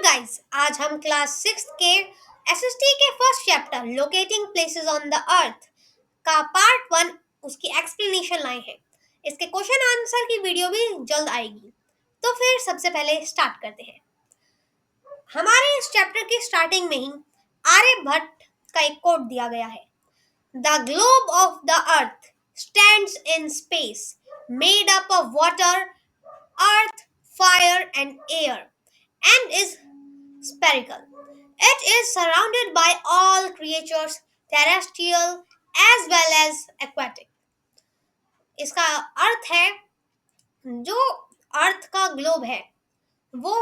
Guys, आज हम class 6 के एसएसटी के first chapter locating places on the earth का पार्ट 1 उसकी एक्सप्लेनेशन लाए हैं। इसके क्वेश्चन आंसर की वीडियो भी जल्द आएगी। तो फिर सबसे पहले स्टार्ट करते हैं। हमारे इस चैप्टर की स्टार्टिंग में ही आर्यभट्ट का एक कोट दिया गया है। The globe of the earth stands in space made up of water, earth, fire, and air, and is spherical. It is surrounded by all creatures, terrestrial as well as aquatic. इसका अर्थ है, जो अर्थ का globe है वो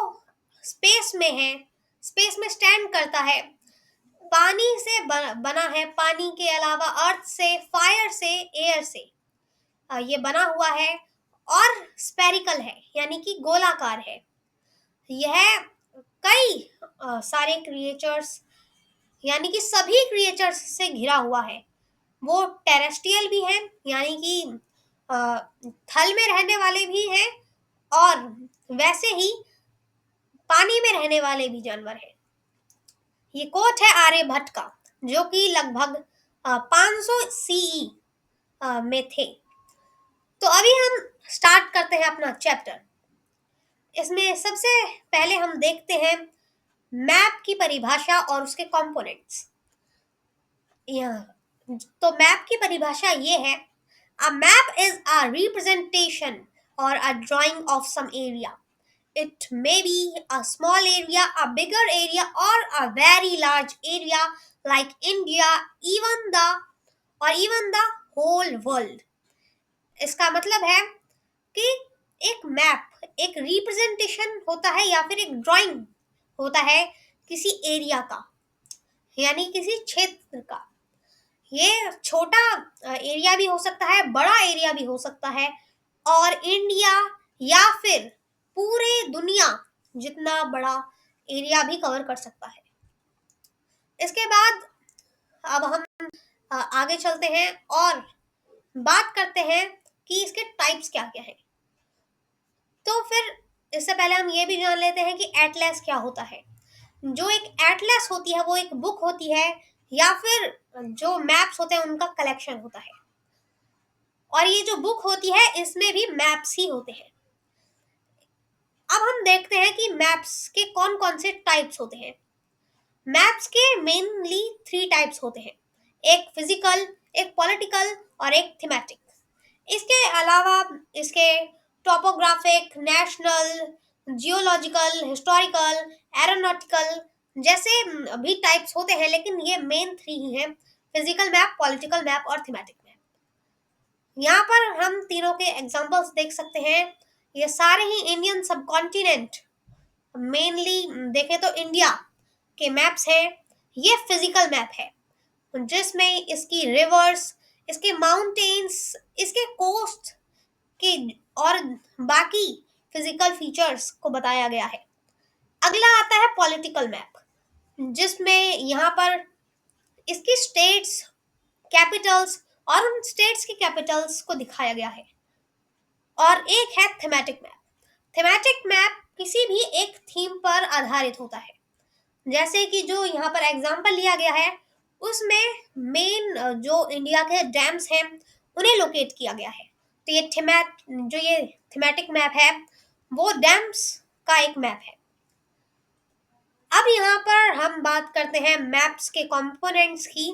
space में है, space में stand करता है, पानी से बना है, पानी के अलावा अर्थ से, फायर से, एयर से ये बना हुआ है और स्पेरिकल है यानी कि गोलाकार है। यह कई सारे क्रिएचर्स यानी कि सभी क्रिएचर्स से घिरा हुआ है। वो टेरेस्ट्रियल भी हैं यानी कि थल में रहने वाले भी हैं और वैसे ही पानी में रहने वाले भी जानवर हैं। ये कोट है आर्यभट्ट का, जो कि लगभग 500 सीई में थे। तो अभी हम स्टार्ट करते हैं अपना चैप्टर। इसमें सबसे पहले हम देखते हैं मैप की परिभाषा और उसके कंपोनेंट्स। तो मैप की परिभाषा ये है, a map is a representation or a drawing of some area. It may be a small area, a bigger area, or a very large area like India, even the whole world. इसका मतलब है कि एक map एक representation होता है या फिर एक ड्राइंग होता है किसी एरिया का, यानी किसी क्षेत्र का। ये छोटा एरिया भी हो सकता है, बड़ा एरिया भी हो सकता है, और इंडिया या फिर पूरे दुनिया जितना बड़ा एरिया भी कवर कर सकता है। इसके बाद अब हम आगे चलते हैं और बात करते हैं कि इसके टाइप्स क्या क्या हैं। तो फिर इससे पहले हम ये भी जान लेते हैं कि एटलस क्या होता है। जो एक एटलस होती है वो एक बुक होती है या फिर जो मैप्स होते हैं उनका कलेक्शन होता है, और ये जो बुक होती है इसमें भी मैप्स ही होते हैं। अब हम देखते हैं कि मैप्स के कौन कौन से टाइप्स होते हैं। मैप्स के मेनली 3 टाइप्स होते हैं, एक फिजिकल, एक पॉलिटिकल और एक थीमेटिक। इसके अलावा इसके topographic, national, geological, historical, aeronautical जैसे भी टाइप्स होते हैं, लेकिन ये मेन 3 ही हैं, फिजिकल मैप, पॉलिटिकल मैप और थीमेटिक मैप। यहाँ पर हम तीनों के एग्जांपल्स देख सकते हैं। ये सारे ही इंडियन सबकॉन्टिनेंट, मेनली देखें तो इंडिया के मैप्स हैं। ये फिजिकल मैप है जिसमें इसकी रिवर्स, इसके माउंटेन्स, इसके कोस्ट के और बाकी फिजिकल फीचर्स को बताया गया है। अगला आता है पॉलिटिकल मैप, जिसमें यहाँ पर इसकी स्टेट्स, कैपिटल्स और उन स्टेट्स की कैपिटल्स को दिखाया गया है। और एक है थीमेटिक मैप। थीमेटिक मैप किसी भी एक थीम पर आधारित होता है, जैसे कि जो यहाँ पर एग्जांपल लिया गया है उसमें मेन जो इंडिया के डैम्स हैं उन्हें लोकेट किया गया है। तो ये थीमेटिक मैप है वो डैम्स का एक मैप है। अब यहाँ पर हम बात करते हैं मैप्स के कंपोनेंट्स की।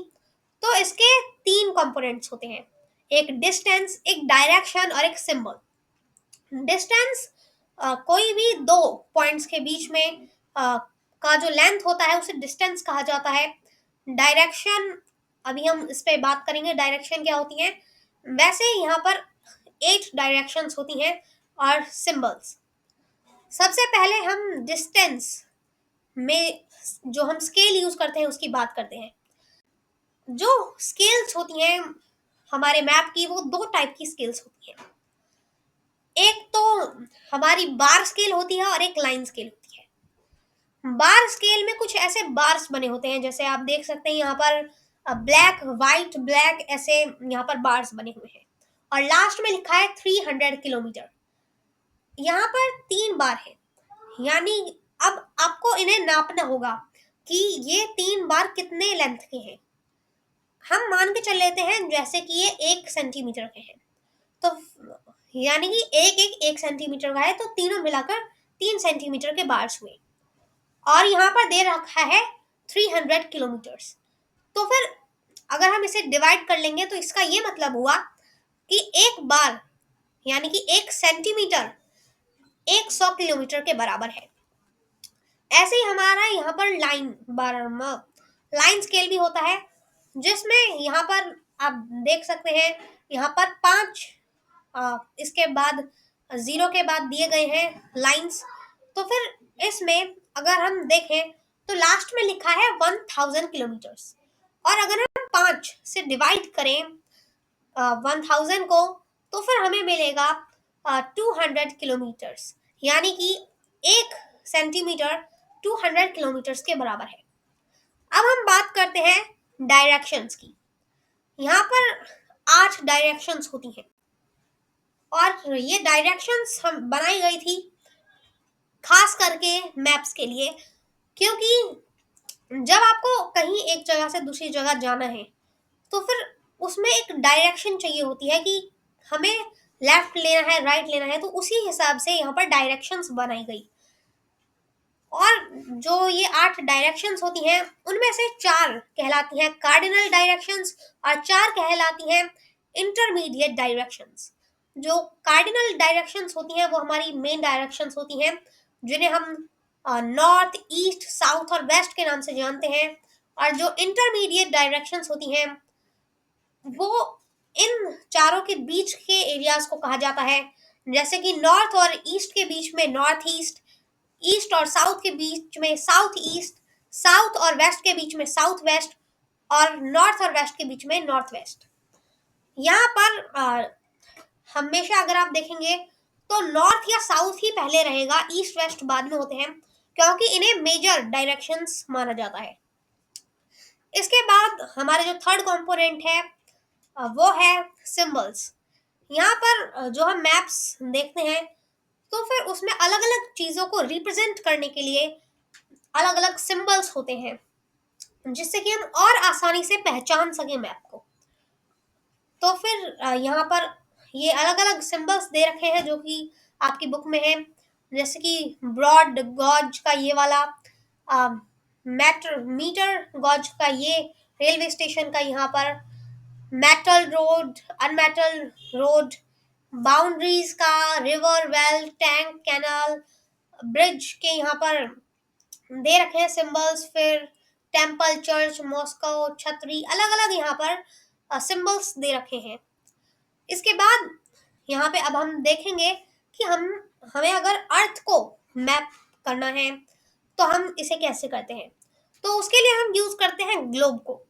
तो इसके 3 कंपोनेंट्स होते हैं, एक डिस्टेंस, एक डायरेक्शन और एक सिंबल। डिस्टेंस कोई भी 2 पॉइंट्स के बीच में का जो लेंथ होता है उसे डिस्टेंस कहा जाता है। डायरेक्शन, अभी हम इस पे बात करेंगे डायरेक्शन क्या होती है। वैसे यहाँ पर 8 डायरेक्शंस होती हैं और सिंबल्स। सबसे पहले हम डिस्टेंस में जो हम स्केल यूज करते हैं उसकी बात करते हैं। जो स्केल्स होती हैं हमारे मैप की, वो 2 टाइप की स्केल्स होती हैं। एक तो हमारी बार स्केल होती है और एक लाइन स्केल होती है। बार स्केल में कुछ ऐसे बार्स बने होते हैं, जैसे आप देख सकते हैं यहाँ पर ब्लैक, वाइट, ब्लैक, ऐसे यहाँ पर बार्स बने हुए हैं और लास्ट में लिखा है 300 किलोमीटर। यहाँ पर 3 बार है, यानी अब आपको इन इन्हें नापना होगा कि ये 3 बार कितने लेंथ के हैं। हम मान के चल लेते हैं जैसे कि ये 1 सेंटीमीटर के हैं, तो यानी कि एक सेंटीमीटर का है, तो तीनों मिलाकर 3 सेंटीमीटर के बार्स हुए। और यहाँ पर दे रखा है 300 किलोमीटर्स। तो फिर अगर हम इसे डिवाइड कर लेंगे तो इसका ये मतलब हुआ कि एक बार यानी कि 1 सेंटीमीटर 100 किलोमीटर के बराबर है। ऐसे ही हमारा यहाँ पर लाइन स्केल भी होता है, जिसमें यहाँ पर आप देख सकते हैं, यहाँ पर 5 इसके बाद 0 के बाद दिए गए हैं लाइंस। तो फिर इसमें अगर हम देखें तो लास्ट में लिखा है 1000 किलोमीटर्स, और अगर हम 5 से डिवाइड करें 1000 को, तो फिर हमें मिलेगा 200 किलोमीटर्स, यानी कि 1 सेंटीमीटर 200 किलोमीटर्स के बराबर है। अब हम बात करते हैं डायरेक्शंस की। यहाँ पर 8 डायरेक्शंस होती हैं, और ये डायरेक्शंस हम बनाई गई थी खास करके मैप्स के लिए, क्योंकि जब आपको कहीं एक जगह से दूसरी जगह जाना है तो फिर उसमें एक डायरेक्शन चाहिए होती है कि हमें लेफ्ट लेना है, राइट लेना है, तो उसी हिसाब से यहाँ पर डायरेक्शंस बनाई गई। और जो ये 8 डायरेक्शंस होती हैं उनमें से 4 कहलाती हैं कार्डिनल डायरेक्शंस और 4 कहलाती हैं इंटरमीडिएट डायरेक्शंस। जो कार्डिनल डायरेक्शंस होती हैं वो हमारी मेन डायरेक्शंस होती हैं, जिन्हें हम नॉर्थ, ईस्ट, साउथ और वेस्ट के नाम से जानते हैं। और जो इंटरमीडिएट डायरेक्शंस होती हैं वो इन चारों के बीच के एरियाज को कहा जाता है, जैसे कि नॉर्थ और ईस्ट के बीच में नॉर्थ ईस्ट, ईस्ट और साउथ के बीच में साउथ ईस्ट, साउथ और वेस्ट के बीच में साउथ वेस्ट, और नॉर्थ और वेस्ट के बीच में नॉर्थ वेस्ट। यहाँ पर हमेशा अगर आप देखेंगे तो नॉर्थ या साउथ ही पहले रहेगा, ईस्ट वेस्ट बाद में होते हैं, क्योंकि इन्हें मेजर डायरेक्शंस माना जाता है। इसके बाद हमारे जो थर्ड कंपोनेंट है वो है सिंबल्स। यहाँ पर जो हम मैप्स देखते हैं तो फिर उसमें अलग अलग चीज़ों को रिप्रेजेंट करने के लिए अलग अलग सिंबल्स होते हैं, जिससे कि हम और आसानी से पहचान सकें मैप को। तो फिर यहाँ पर ये अलग अलग सिंबल्स दे रखे हैं जो कि आपकी बुक में है, जैसे कि ब्रॉड गॉज का ये वाला, मीटर गॉज का ये रेलवे स्टेशन का यहाँ पर, metal road, unmetalled road, boundaries का, river, well, tank, canal, bridge के यहाँ पर दे रखे हैं सिंबल्स। फिर टेम्पल, चर्च, मॉस्को, छतरी, अलग अलग यहाँ पर सिंबल्स दे रखे हैं। इसके बाद यहाँ पे अब हम देखेंगे कि हमें अगर अर्थ को मैप करना है तो हम इसे कैसे करते हैं। तो उसके लिए हम यूज करते हैं ग्लोब को।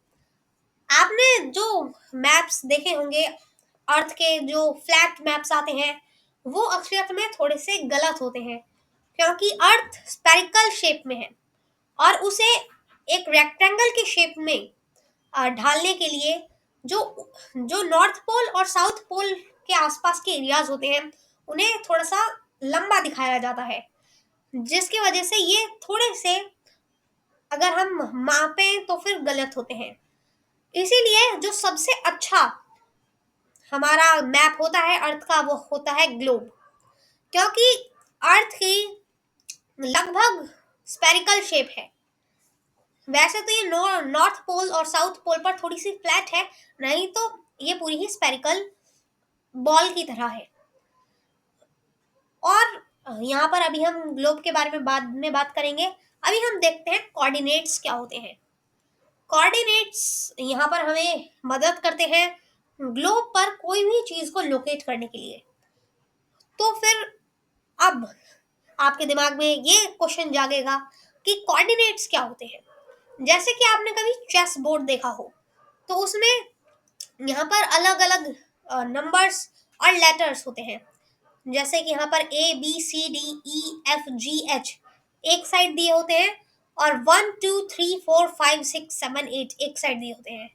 आपने जो मैप्स देखे होंगे अर्थ के, जो फ्लैट मैप्स आते हैं, वो अक्सर में थोड़े से गलत होते हैं, क्योंकि अर्थ स्पेरिकल शेप में है और उसे एक रेक्टेंगल के शेप में ढालने के लिए जो जो नॉर्थ पोल और साउथ पोल के आसपास के एरियाज होते हैं उन्हें थोड़ा सा लंबा दिखाया जाता है, जिसकी वजह से ये थोड़े से अगर हम मापें तो फिर गलत होते हैं। इसीलिए जो सबसे अच्छा हमारा मैप होता है अर्थ का वो होता है ग्लोब, क्योंकि अर्थ की लगभग स्पेरिकल शेप है। वैसे तो ये नॉर्थ पोल और साउथ पोल पर थोड़ी सी फ्लैट है, नहीं तो ये पूरी ही स्पेरिकल बॉल की तरह है। और यहाँ पर अभी हम ग्लोब के बारे में बाद में बात करेंगे। अभी हम देखते हैं कोऑर्डिनेट्स क्या होते हैं। कोऑर्डिनेट्स यहाँ पर हमें मदद करते हैं ग्लोब पर कोई भी चीज को लोकेट करने के लिए। तो फिर अब आपके दिमाग में ये क्वेश्चन जागेगा कि कोऑर्डिनेट्स क्या होते हैं। जैसे कि आपने कभी चेस बोर्ड देखा हो तो उसमें यहाँ पर अलग अलग नंबर्स और लेटर्स होते हैं, जैसे कि यहाँ पर ABCDEFGH एक साइड दिए होते हैं और 1 2 3 4 5 6 7 8 एक साइड दिए होते हैं,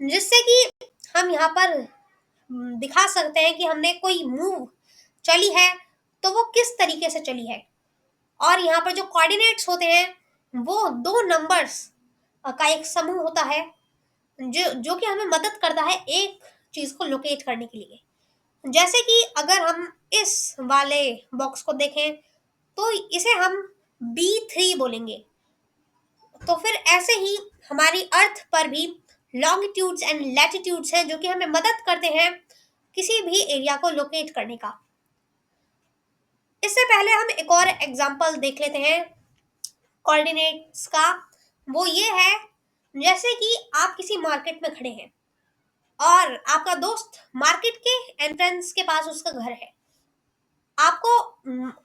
जिससे कि हम यहाँ पर दिखा सकते हैं कि हमने कोई मूव चली है तो वो किस तरीके से चली है। और यहाँ पर जो कोऑर्डिनेट्स होते हैं वो दो नंबर्स का एक समूह होता है जो जो कि हमें मदद करता है एक चीज को लोकेट करने के लिए। जैसे कि अगर हम इस वाले बॉक्स को देखें तो इसे हम B3 बोलेंगे। तो फिर ऐसे ही हमारी अर्थ पर भी लॉन्गिट्यूड्स एंड लैटिट्यूड्स हैं जो कि हमें मदद करते हैं किसी भी एरिया को लोकेट करने का। इससे पहले हम एक और एग्जांपल देख लेते हैं कोऑर्डिनेट्स का। वो ये है, जैसे कि आप किसी मार्केट में खड़े हैं और आपका दोस्त मार्केट के एंट्रेंस के पास उसका घर है। आपको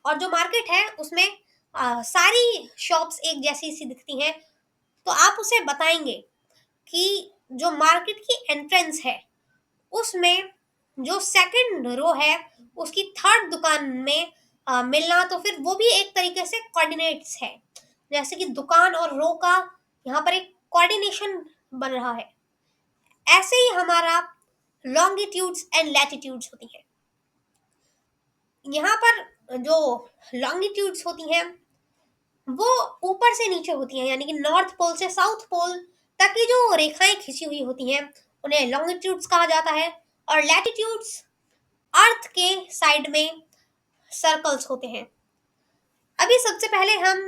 और जो मार्केट है उसमें सारी शॉप्स एक जैसी सी दिखती हैं। तो आप उसे बताएंगे कि जो मार्केट की एंट्रेंस है उसमें जो सेकंड रो है उसकी थर्ड दुकान में मिलना, तो फिर वो भी एक तरीके से कोऑर्डिनेट्स है। जैसे कि दुकान और रो का यहाँ पर एक कोऑर्डिनेशन बन रहा है। ऐसे ही हमारा लॉन्गिट्यूड्स एंड लैटिट्यूड्स होती है। यहाँ पर जो लॉन्गिट्यूड्स होती हैं वो ऊपर से नीचे होती हैं, यानी कि नॉर्थ पोल से साउथ पोल तक की जो रेखाएं खींची हुई होती हैं उन्हें लॉन्गिट्यूड्स कहा जाता है। और लैटिट्यूड्स अर्थ के साइड में सर्कल्स होते हैं। अभी सबसे पहले हम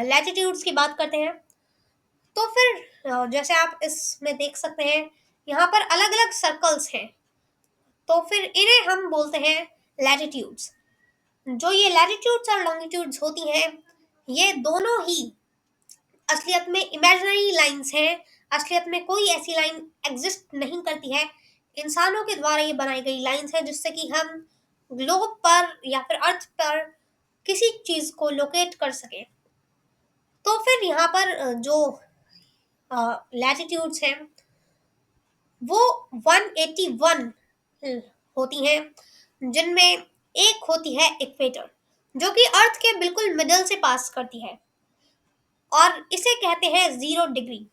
लैटिट्यूड्स की बात करते हैं। तो फिर जैसे आप इसमें देख सकते हैं यहाँ पर अलग अलग सर्कल्स हैं। तो फिर इन्हें हम बोलते हैं लैटिट्यूड्स। जो ये लैटिट्यूड्स और लॉन्गिट्यूड्स होती हैं ये दोनों ही असलियत में इमेजिनरी लाइंस हैं। असलियत में कोई ऐसी लाइन एग्जिस्ट नहीं करती है। इंसानों के द्वारा ये बनाई गई लाइंस है जिससे कि हम ग्लोब पर या फिर अर्थ पर किसी चीज को लोकेट कर सके। तो फिर यहाँ पर जो लैटिट्यूड्स हैं वो 181 होती हैं, जिनमें एक होती है इक्वेटर जो कि अर्थ के बिल्कुल मिडल से पास करती है और इसे कहते हैं 0 डिग्री,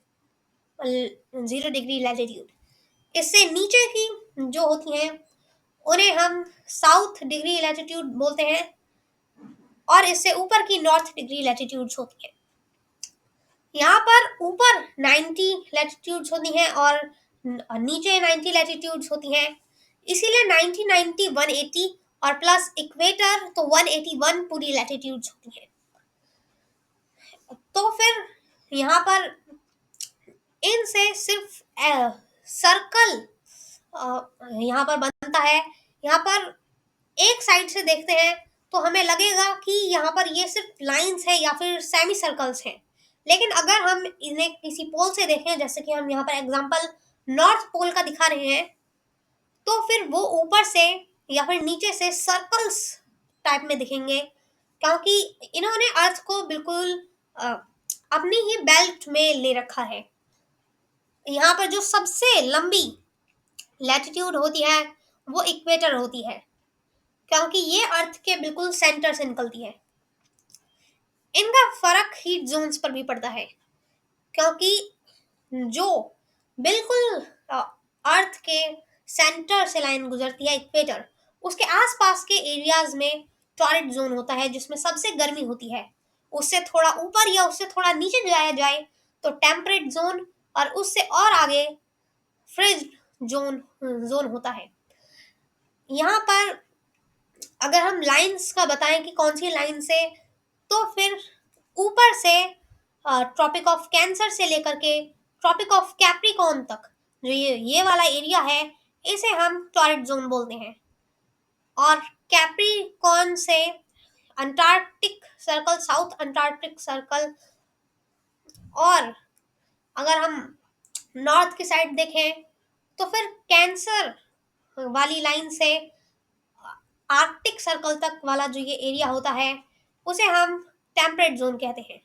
0 डिग्री लैटिट्यूड। इससे नीचे की जो होती हैं उन्हें हम साउथ डिग्री लैटिट्यूड बोलते हैं और इससे ऊपर की नॉर्थ डिग्री लैटिट्यूड्स होती हैं। यहाँ पर ऊपर 90 लैटिट्यूड्स होती हैं और नीचे 90 लैटिट्यूड्स होती हैं। इसीलिए 90 90 180 और प्लस इक्वेटर तो 181 पूरी लैटिट्यूड्स होती हैं। तो फिर यहाँ पर इनसे सिर्फ सर्कल यहाँ पर बनता है। यहाँ पर एक साइड से देखते हैं तो हमें लगेगा कि यहाँ पर ये सिर्फ लाइंस है या फिर सेमी सर्कल्स हैं। लेकिन अगर हम इन्हें किसी पोल से देखें, जैसे कि हम यहाँ पर एग्जांपल नॉर्थ पोल का दिखा रहे हैं, तो फिर वो ऊपर से या फिर नीचे से सर्कल्स टाइप में दिखेंगे क्योंकि इन्होंने अर्थ को बिल्कुल अ, अपनी ही बेल्ट में ले रखा है। यहाँ पर जो सबसे लंबी लैटिट्यूड होती है वो इक्वेटर होती है क्योंकि ये अर्थ के बिल्कुल सेंटर से निकलती है। इनका फर्क हीट जोन्स पर भी पड़ता है क्योंकि जो बिल्कुल अर्थ के सेंटर से लाइन गुजरती है इक्वेटर, उसके आसपास के एरियाज में टॉरिड जोन होता है जिसमें सबसे गर्मी होती है। उससे थोड़ा ऊपर या उससे थोड़ा नीचे जाया जाए तो टेम्परेट जोन और उससे और आगे फ्रिज जोन जोन होता है। यहाँ पर अगर हम लाइंस का बताएं कि कौन सी लाइन से, तो फिर ऊपर से ट्रॉपिक ऑफ कैंसर से लेकर के ट्रॉपिक ऑफ कैप्रिकॉर्न तक जो ये वाला एरिया है इसे हम टॉरिड जोन बोलते हैं। और कैप्रिकॉर्न से Antarctic circle, south Antarctic circle, और अगर हम नॉर्थ की साइड देखें तो फिर कैंसर वाली लाइन से आर्कटिक सर्कल तक वाला जो ये एरिया होता है उसे हम टेम्परेट जोन कहते हैं।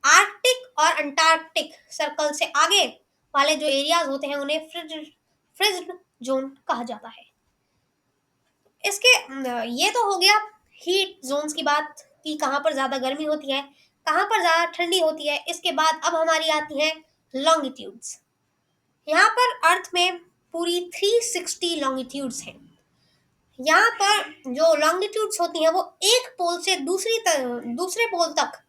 आर्कटिक और अंटार्कटिक सर्कल से आगे वाले जो एरियाज होते हैं उन्हें फ्रिज्ड जोन कहा जाता है। इसके ये तो हो गया हीट जोन्स की बात कि कहाँ पर ज़्यादा गर्मी होती है, कहाँ पर ज़्यादा ठंडी होती है। इसके बाद अब हमारी आती है लॉन्गिट्यूड्स। यहाँ पर अर्थ में पूरी 360 लॉन्गिट्यूड्स हैं। यहाँ पर जो लॉन्गिट्यूड्स होती हैं वो एक पोल से दूसरे पोल तक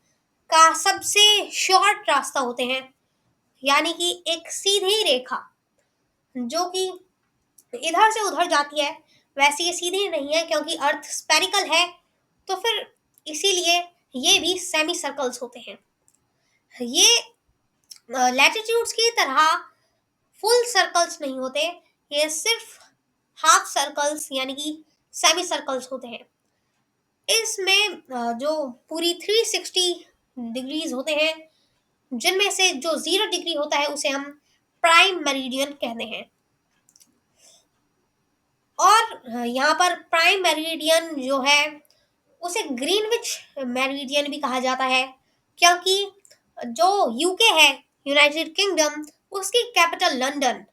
का सबसे शॉर्ट रास्ता होते हैं, यानी कि एक सीधी रेखा जो कि इधर से उधर जाती है, वैसे ये सीधी नहीं है क्योंकि अर्थ स्फेरिकल है। तो फिर इसीलिए ये भी सेमी सर्कल्स होते हैं। ये लैटिट्यूड्स की तरह फुल सर्कल्स नहीं होते, ये सिर्फ हाफ सर्कल्स यानी कि सेमी सर्कल्स होते हैं। इसमें जो पूरी 360 डिग्रीज होते हैं, जिनमें से जो 0 डिग्री होता है उसे हम प्राइम मेरिडियन कहते हैं। और यहाँ पर प्राइम मेरिडियन जो है उसे ग्रीनविच मेरिडियन भी कहा जाता है, क्योंकि जो यूके है, यूनाइटेड किंगडम, उसकी कैपिटल लंदन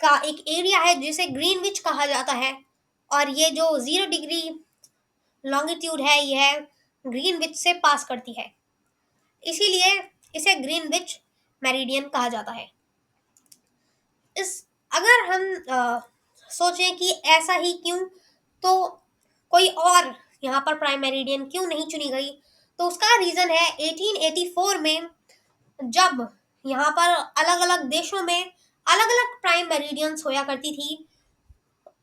का एक एरिया है जिसे ग्रीनविच कहा जाता है। और ये जो 0 डिग्री लॉन्गिट्यूड है यह ग्रीनविच से पास करती है, इसीलिए इसे ग्रीनविच मेरिडियन कहा जाता है। इस अगर हम सोचें कि ऐसा ही क्यों, तो कोई और यहाँ पर प्राइम मेरिडियन क्यों नहीं चुनी गई, तो उसका रीज़न है 1884 में, जब यहाँ पर अलग अलग देशों में अलग अलग प्राइम मेरिडियंस होया करती थी।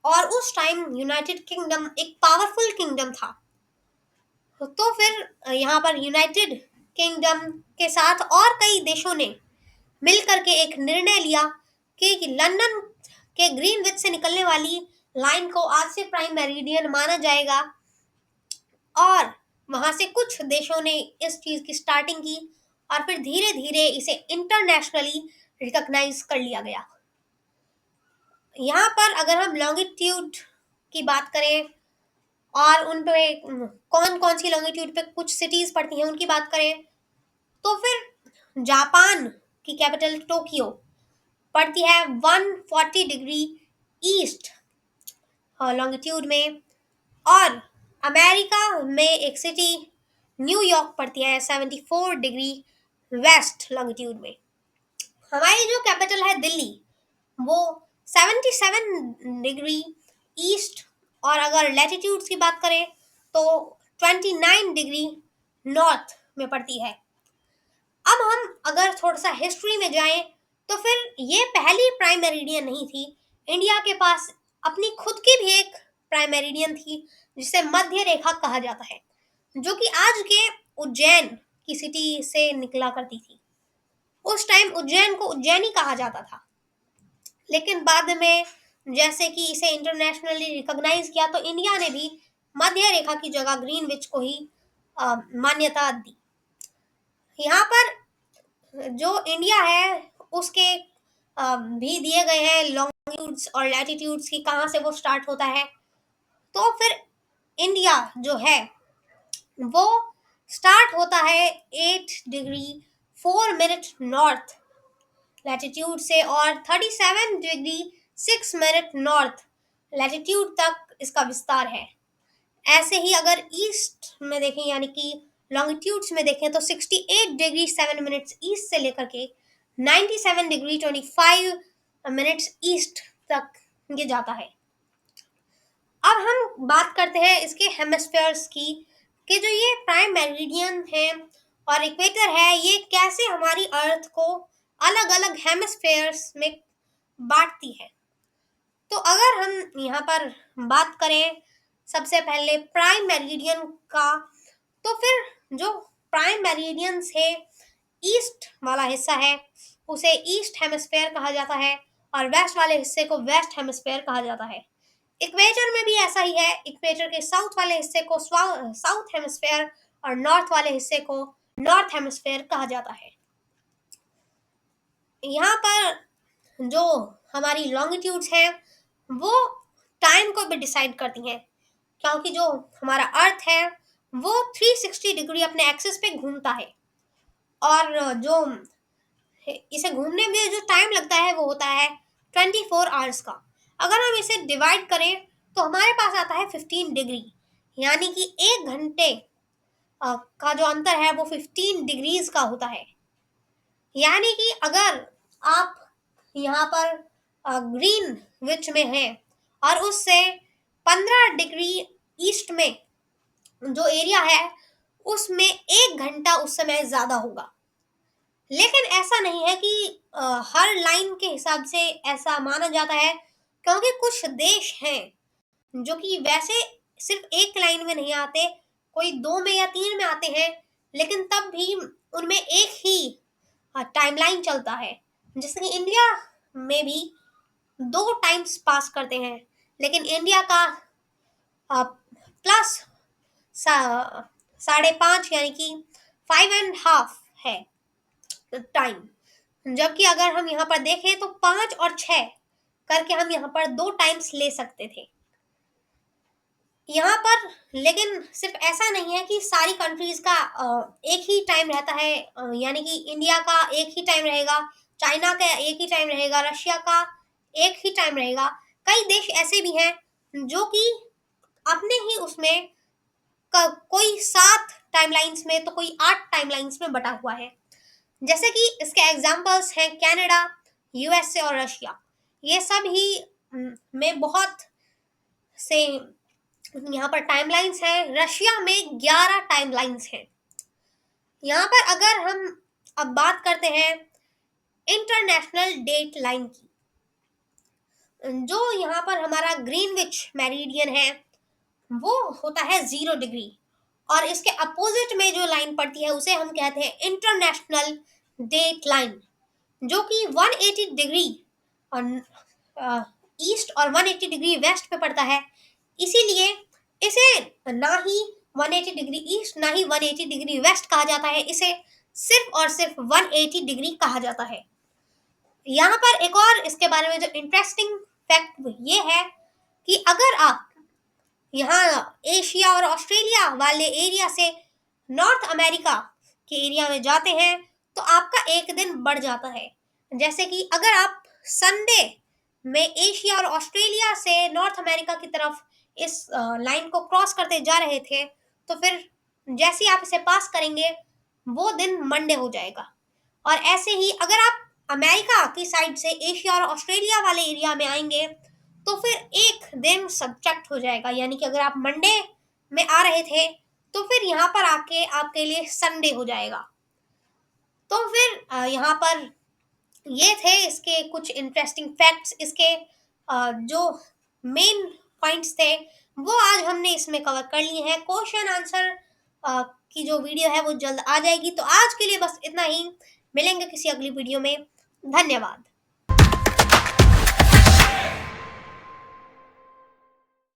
और उस टाइम यूनाइटेड किंगडम एक पावरफुल किंगडम था। तो फिर यहाँ पर यूनाइटेड किंगडम के साथ और कई देशों ने मिल करके एक निर्णय लिया कि लंदन के ग्रीनविच से निकलने वाली लाइन को आज से प्राइम मेरिडियन माना जाएगा। और वहां से कुछ देशों ने इस चीज की स्टार्टिंग की और फिर धीरे धीरे इसे इंटरनेशनली रिकॉग्नाइज कर लिया गया। यहाँ पर अगर हम लॉन्गिट्यूड की बात करें और उन पे कौन कौन सी लॉन्गिट्यूड पे कुछ सिटीज पड़ती हैं उनकी बात करें, तो फिर जापान की कैपिटल टोक्यो पड़ती है 140 डिग्री ईस्ट लॉन्गिट्यूड में। और अमेरिका में एक सिटी न्यूयॉर्क पड़ती है 74 डिग्री वेस्ट लॉन्गिट्यूड में। हमारी जो कैपिटल है दिल्ली, वो 77 डिग्री ईस्ट, और अगर लैटिट्यूड्स की बात करें तो 29 डिग्री नॉर्थ में पड़ती है। अब हम अगर थोड़ा सा हिस्ट्री में जाएं, तो फिर ये पहली प्राइम मेरिडियन नहीं थी। इंडिया के पास अपनी खुद की भी एक प्राइम मेरिडियन थी जिसे मध्य रेखा कहा जाता है, जो कि आज के उज्जैन की सिटी से निकला करती थी। उस टाइम उज्जैन को उज्जैनी कहा जाता था, लेकिन बाद में जैसे कि इसे इंटरनेशनली रिकॉग्नाइज किया तो इंडिया ने भी मध्य रेखा की जगह ग्रीनविच को ही मान्यता दी। यहाँ पर जो इंडिया है उसके भी दिए गए हैं लॉन्गिट्यूड्स और लैटिट्यूड्स की, कहाँ से वो स्टार्ट होता है। तो फिर इंडिया जो है वो स्टार्ट होता है 8 डिग्री 4 मिनट नॉर्थ लैटिट्यूड से और 37 डिग्री 6 मिनट नॉर्थ लैटिट्यूड तक इसका विस्तार है। ऐसे ही अगर ईस्ट में देखें यानी कि लॉन्गिट्यूड्स में देखें तो 68 डिग्री 7 मिनट्स ईस्ट से लेकर के 97 डिग्री 25 मिनट्स ईस्ट तक ये जाता है। अब हम बात करते हैं इसके हेमिस्फेयर्स की, कि जो ये प्राइम मेरिडियन है और इक्वेटर है, ये कैसे हमारी अर्थ को अलग अलग हेमिस्फेयर्स में बांटती है। तो अगर हम यहाँ पर बात करें सबसे पहले प्राइम मेरिडियन का, तो फिर जो प्राइम मेरिडियन से ईस्ट वाला हिस्सा है उसे ईस्ट हेमिस्फेयर कहा जाता है और वेस्ट वाले हिस्से को वेस्ट हेमिस्फेयर कहा जाता है। इक्वेटर में भी ऐसा ही है, इक्वेटर के साउथ वाले हिस्से को साउथ हेमिस्फेयर और नॉर्थ वाले हिस्से को नॉर्थ हेमिस्फेयर कहा जाता है। यहाँ पर जो हमारी लॉन्गिट्यूड्स हैं वो टाइम को भी डिसाइड करती हैं, क्योंकि जो हमारा अर्थ है वो 360 डिग्री अपने एक्सिस पे घूमता है और जो इसे घूमने में जो टाइम लगता है वो होता है 24 आवर्स का। अगर हम इसे डिवाइड करें तो हमारे पास आता है 15 डिग्री, यानी कि 1 घंटे का जो अंतर है वो 15 डिग्रीज का होता है। यानी कि अगर आप यहाँ पर ग्रीन विच में हैं और उससे 15 डिग्री ईस्ट में जो एरिया है उसमें 1 घंटा उस समय ज़्यादा होगा। लेकिन ऐसा नहीं है कि हर लाइन के हिसाब से ऐसा माना जाता है, क्योंकि कुछ देश हैं जो कि वैसे सिर्फ एक लाइन में नहीं आते, कोई 2 में या 3 में आते हैं, लेकिन तब भी उनमें एक ही टाइमलाइन चलता है। जैसे कि इंडिया में भी 2 टाइम्स पास करते हैं, लेकिन इंडिया का प्लस 5.5 यानी कि 5.5 है टाइम। जबकि अगर हम यहाँ पर देखें तो 5 और 6 करके हम यहाँ पर 2 टाइम्स ले सकते थे यहाँ पर। लेकिन सिर्फ ऐसा नहीं है कि सारी कंट्रीज का एक ही टाइम रहता है, यानी कि इंडिया का एक ही टाइम रहेगा, चाइना का एक ही टाइम रहेगा, रशिया का एक ही टाइम रहेगा। कई देश ऐसे भी हैं जो कि अपने ही उसमें कोई 7 टाइमलाइंस में तो कोई 8 टाइमलाइंस में बटा हुआ है। जैसे कि इसके एग्जांपल्स हैं कनाडा, यूएसए और रशिया। ये सब ही में बहुत से यहाँ पर टाइमलाइंस हैं। रशिया में 11 टाइमलाइंस हैं। यहाँ पर अगर हम अब बात करते हैं इंटरनेशनल डेट लाइन की, जो यहाँ पर हमारा ग्रीनविच मेरिडियन है वो होता है 0 डिग्री, और इसके अपोजिट में जो लाइन पड़ती है उसे हम कहते हैं इंटरनेशनल डेट लाइन, जो कि 180 डिग्री ईस्ट और 180 डिग्री वेस्ट पे पड़ता है। इसीलिए इसे ना ही 180 डिग्री ईस्ट ना ही 180 डिग्री वेस्ट कहा जाता है, इसे सिर्फ और सिर्फ 180 डिग्री कहा जाता है। यहाँ पर एक और इसके बारे में जो इंटरेस्टिंग फैक्ट ये है कि अगर आप यहाँ एशिया और ऑस्ट्रेलिया वाले एरिया से नॉर्थ अमेरिका के एरिया में जाते हैं तो आपका एक दिन बढ़ जाता है। जैसे कि अगर आप संडे में एशिया और ऑस्ट्रेलिया से नॉर्थ अमेरिका की तरफ इस लाइन को क्रॉस करते जा रहे थे, तो फिर जैसे ही आप इसे पास करेंगे वो दिन मंडे हो जाएगा। और ऐसे ही अगर आप अमेरिका की साइड से एशिया और ऑस्ट्रेलिया वाले एरिया में आएंगे तो फिर एक दिन सब्जेक्ट हो जाएगा, यानी कि अगर आप मंडे में आ रहे थे तो फिर यहाँ पर आके आपके लिए संडे हो जाएगा। तो फिर यहाँ पर ये थे इसके कुछ इंटरेस्टिंग फैक्ट्स। इसके जो मेन पॉइंट्स थे वो आज हमने इसमें कवर कर लिए हैं। क्वेश्चन आंसर की जो वीडियो है वो जल्द आ जाएगी। तो आज के लिए बस इतना ही, मिलेंगे किसी अगली वीडियो में। धन्यवाद।